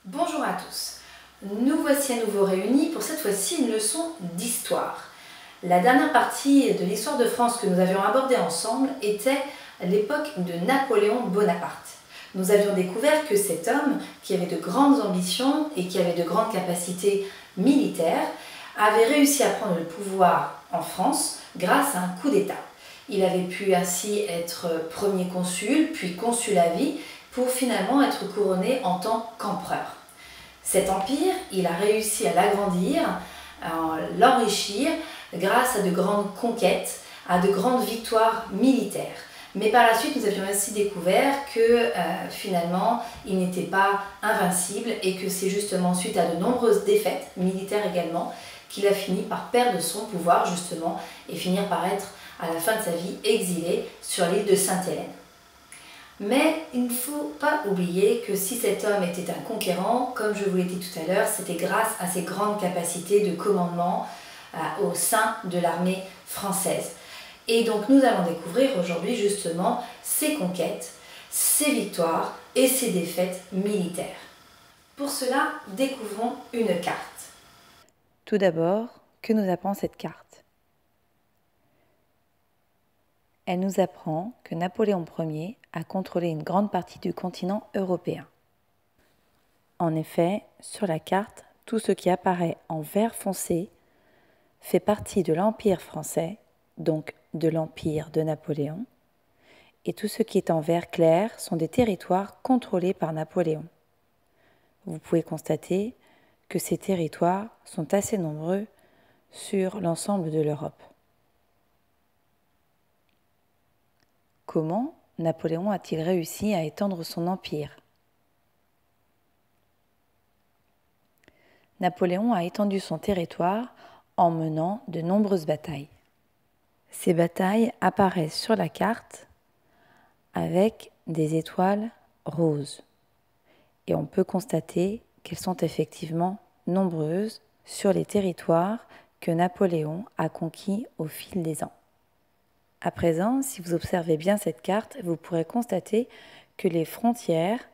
Bonjour à tous, nous voici à nouveau réunis pour cette fois-ci une leçon d'histoire. La dernière partie de l'histoire de France que nous avions abordée ensemble était l'époque de Napoléon Bonaparte. Nous avions découvert que cet homme, qui avait de grandes ambitions et qui avait de grandes capacités militaires, avait réussi à prendre le pouvoir en France grâce à un coup d'État. Il avait pu ainsi être premier consul, puis consul à vie, pour finalement être couronné en tant qu'empereur. Cet empire, il a réussi à l'agrandir, à l'enrichir grâce à de grandes conquêtes, à de grandes victoires militaires. Mais par la suite, nous avions aussi découvert que finalement, il n'était pas invincible et que c'est justement suite à de nombreuses défaites, militaires également, qu'il a fini par perdre son pouvoir justement et finir par être à la fin de sa vie exilé sur l'île de Sainte-Hélène. Mais il ne faut pas oublier que si cet homme était un conquérant, comme je vous l'ai dit tout à l'heure, c'était grâce à ses grandes capacités de commandement au sein de l'armée française. Et donc nous allons découvrir aujourd'hui justement ses conquêtes, ses victoires et ses défaites militaires. Pour cela, découvrons une carte. Tout d'abord, que nous apprend cette carte? Elle nous apprend que Napoléon Ier a contrôlé une grande partie du continent européen. En effet, sur la carte, tout ce qui apparaît en vert foncé fait partie de l'Empire français, donc de l'Empire de Napoléon, et tout ce qui est en vert clair sont des territoires contrôlés par Napoléon. Vous pouvez constater que ces territoires sont assez nombreux sur l'ensemble de l'Europe. Comment Napoléon a-t-il réussi à étendre son empire? Napoléon a étendu son territoire en menant de nombreuses batailles. Ces batailles apparaissent sur la carte avec des étoiles roses. Et on peut constater qu'elles sont effectivement nombreuses sur les territoires que Napoléon a conquis au fil des ans. À présent, si vous observez bien cette carte, vous pourrez constater que les frontières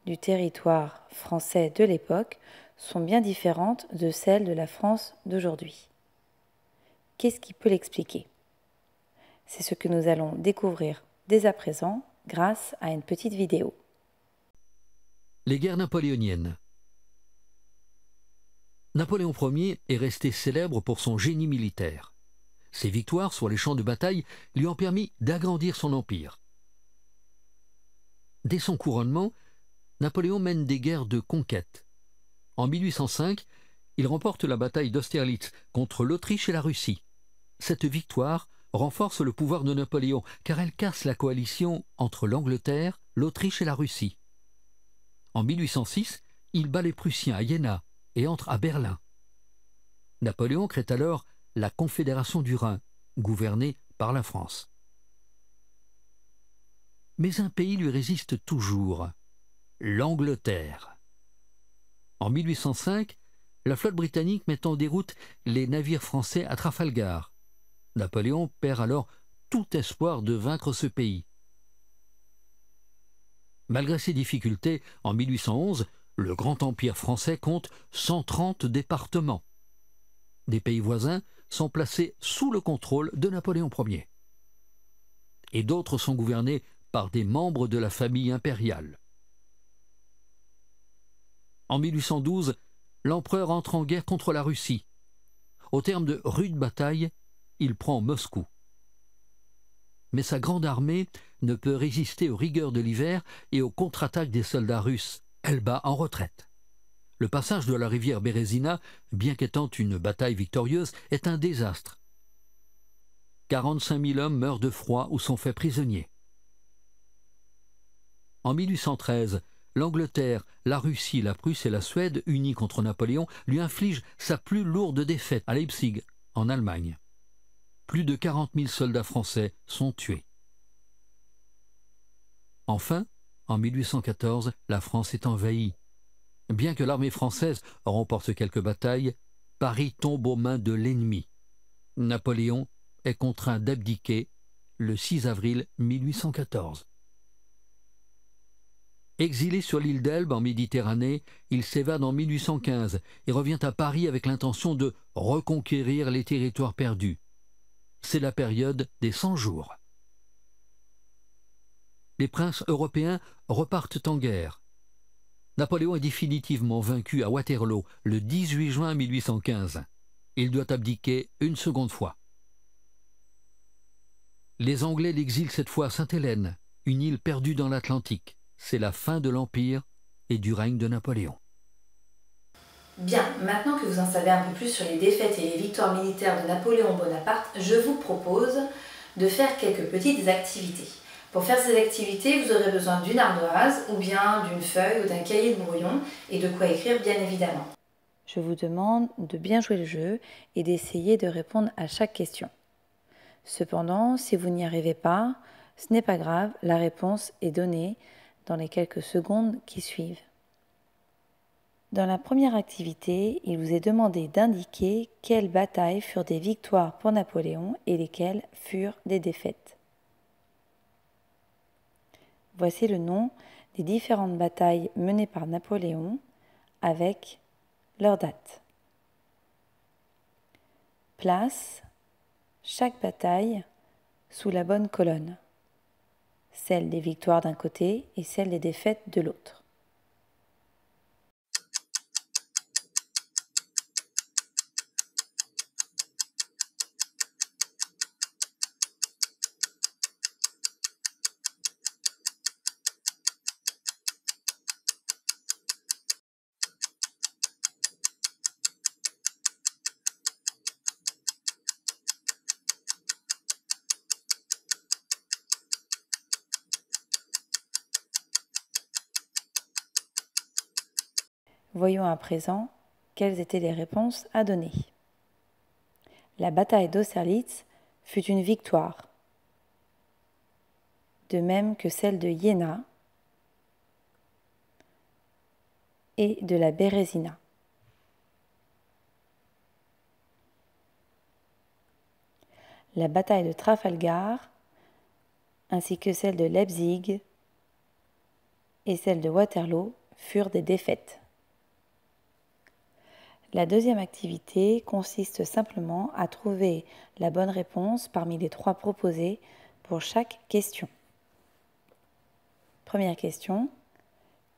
du territoire français de l'époque sont bien différentes de celles de la France d'aujourd'hui. Qu'est-ce qui peut l'expliquer? C'est ce que nous allons découvrir dès à présent grâce à une petite vidéo. Les guerres napoléoniennes. Napoléon Ier est resté célèbre pour son génie militaire. Ses victoires sur les champs de bataille lui ont permis d'agrandir son empire. Dès son couronnement, Napoléon mène des guerres de conquête. En 1805, il remporte la bataille d'Austerlitz contre l'Autriche et la Russie. Cette victoire renforce le pouvoir de Napoléon car elle casse la coalition entre l'Angleterre, l'Autriche et la Russie. En 1806, il bat les Prussiens à Iéna et entre à Berlin. Napoléon crée alors la Confédération du Rhin, gouvernée par la France. Mais un pays lui résiste toujours, l'Angleterre. En 1805, la flotte britannique met en déroute les navires français à Trafalgar. Napoléon perd alors tout espoir de vaincre ce pays. Malgré ces difficultés, en 1811, le grand empire français compte 130 départements. Des pays voisins sont placés sous le contrôle de Napoléon Ier. Et d'autres sont gouvernés par des membres de la famille impériale. En 1812, l'empereur entre en guerre contre la Russie. Au terme de rudes batailles, il prend Moscou. Mais sa grande armée ne peut résister aux rigueurs de l'hiver et aux contre-attaques des soldats russes. Elle bat en retraite. Le passage de la rivière Bérésina, bien qu'étant une bataille victorieuse, est un désastre. 45 000 hommes meurent de froid ou sont faits prisonniers. En 1813, l'Angleterre, la Russie, la Prusse et la Suède, unies contre Napoléon, lui infligent sa plus lourde défaite à Leipzig, en Allemagne. Plus de 40 000 soldats français sont tués. Enfin, en 1814, la France est envahie. Bien que l'armée française remporte quelques batailles, Paris tombe aux mains de l'ennemi. Napoléon est contraint d'abdiquer le 6 avril 1814. Exilé sur l'île d'Elbe en Méditerranée, il s'évade en 1815 et revient à Paris avec l'intention de reconquérir les territoires perdus. C'est la période des 100 jours. Les princes européens repartent en guerre. Napoléon est définitivement vaincu à Waterloo le 18 juin 1815. Il doit abdiquer une seconde fois. Les Anglais l'exilent cette fois à Sainte-Hélène, une île perdue dans l'Atlantique. C'est la fin de l'Empire et du règne de Napoléon. Bien, maintenant que vous en savez un peu plus sur les défaites et les victoires militaires de Napoléon Bonaparte, je vous propose de faire quelques petites activités. Pour faire ces activités, vous aurez besoin d'une ardoise ou bien d'une feuille ou d'un cahier de brouillon et de quoi écrire bien évidemment. Je vous demande de bien jouer le jeu et d'essayer de répondre à chaque question. Cependant, si vous n'y arrivez pas, ce n'est pas grave, la réponse est donnée dans les quelques secondes qui suivent. Dans la première activité, il vous est demandé d'indiquer quelles batailles furent des victoires pour Napoléon et lesquelles furent des défaites. Voici le nom des différentes batailles menées par Napoléon avec leur date. Place chaque bataille sous la bonne colonne, celle des victoires d'un côté et celle des défaites de l'autre. Voyons à présent quelles étaient les réponses à donner. La bataille d'Austerlitz fut une victoire, de même que celle de Iéna et de la Bérésina. La bataille de Trafalgar, ainsi que celle de Leipzig et celle de Waterloo furent des défaites. La deuxième activité consiste simplement à trouver la bonne réponse parmi les 3 proposées pour chaque question. Première question.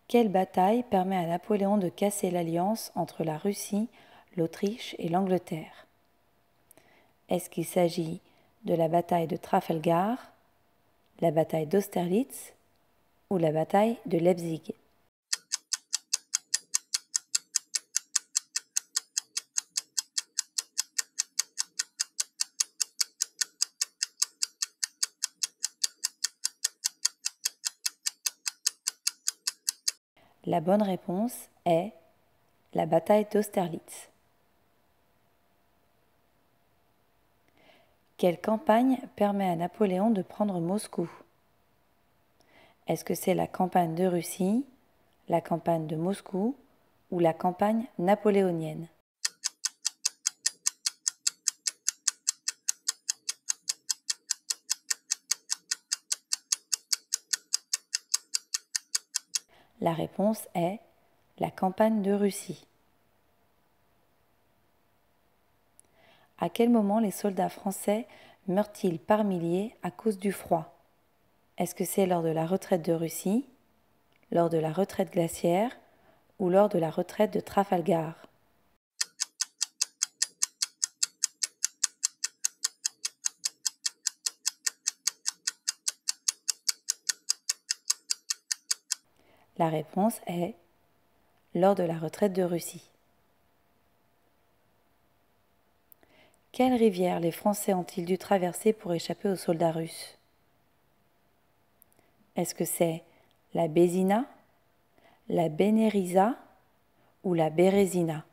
Quelle bataille permet à Napoléon de casser l'alliance entre la Russie, l'Autriche et l'Angleterre? Est-ce qu'il s'agit de la bataille de Trafalgar, la bataille d'Austerlitz ou la bataille de Leipzig? La bonne réponse est la bataille d'Austerlitz. Quelle campagne permet à Napoléon de prendre Moscou? Est-ce que c'est la campagne de Russie, la campagne de Moscou ou la campagne napoléonienne? La réponse est la campagne de Russie. À quel moment les soldats français meurent-ils par milliers à cause du froid? Est-ce que c'est lors de la retraite de Russie, lors de la retraite glaciaire ou lors de la retraite de Trafalgar? La réponse est lors de la retraite de Russie. Quelle rivière les Français ont-ils dû traverser pour échapper aux soldats russes? Est-ce que c'est la Bézina, la Bénéritsa ou la Bérésina?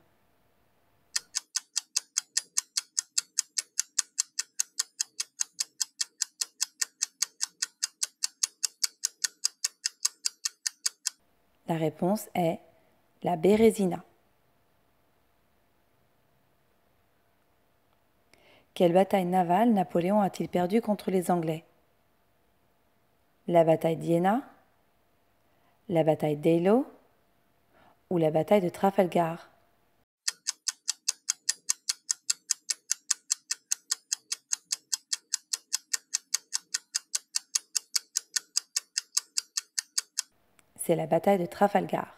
La réponse est la Bérésina. Quelle bataille navale Napoléon a-t-il perdue contre les Anglais? La bataille d'Iéna, la bataille d'Eylau ou la bataille de Trafalgar? C'est la bataille de Trafalgar.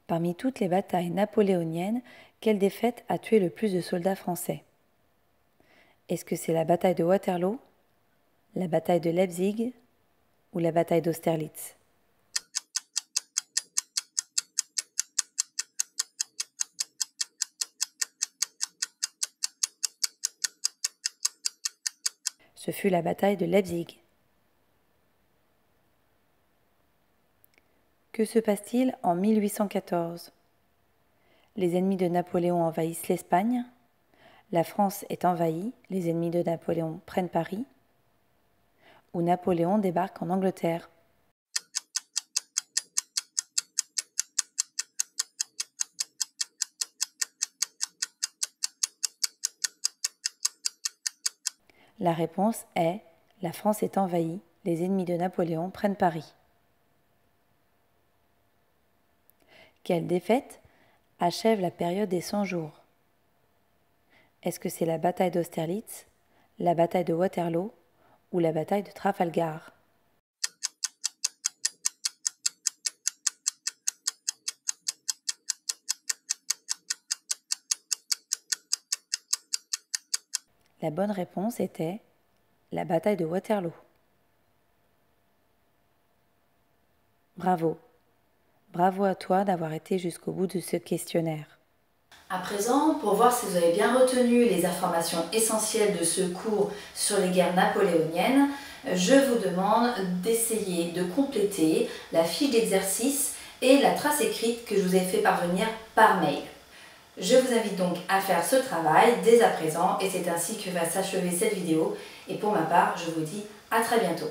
Parmi toutes les batailles napoléoniennes, quelle défaite a tué le plus de soldats français? Est-ce que c'est la bataille de Waterloo, la bataille de Leipzig ou la bataille d'Austerlitz? Ce fut la bataille de Leipzig. Que se passe-t-il en 1814? Les ennemis de Napoléon envahissent l'Espagne, la France est envahie, les ennemis de Napoléon prennent Paris, ou Napoléon débarque en Angleterre. La réponse est « La France est envahie, les ennemis de Napoléon prennent Paris ». Quelle défaite achève la période des 100 jours? Est-ce que c'est la bataille d'Austerlitz, la bataille de Waterloo ou la bataille de Trafalgar? La bonne réponse était la bataille de Waterloo. Bravo! Bravo à toi d'avoir été jusqu'au bout de ce questionnaire. À présent, pour voir si vous avez bien retenu les informations essentielles de ce cours sur les guerres napoléoniennes, je vous demande d'essayer de compléter la fiche d'exercice et la trace écrite que je vous ai fait parvenir par mail. Je vous invite donc à faire ce travail dès à présent et c'est ainsi que va s'achever cette vidéo. Et pour ma part, je vous dis à très bientôt.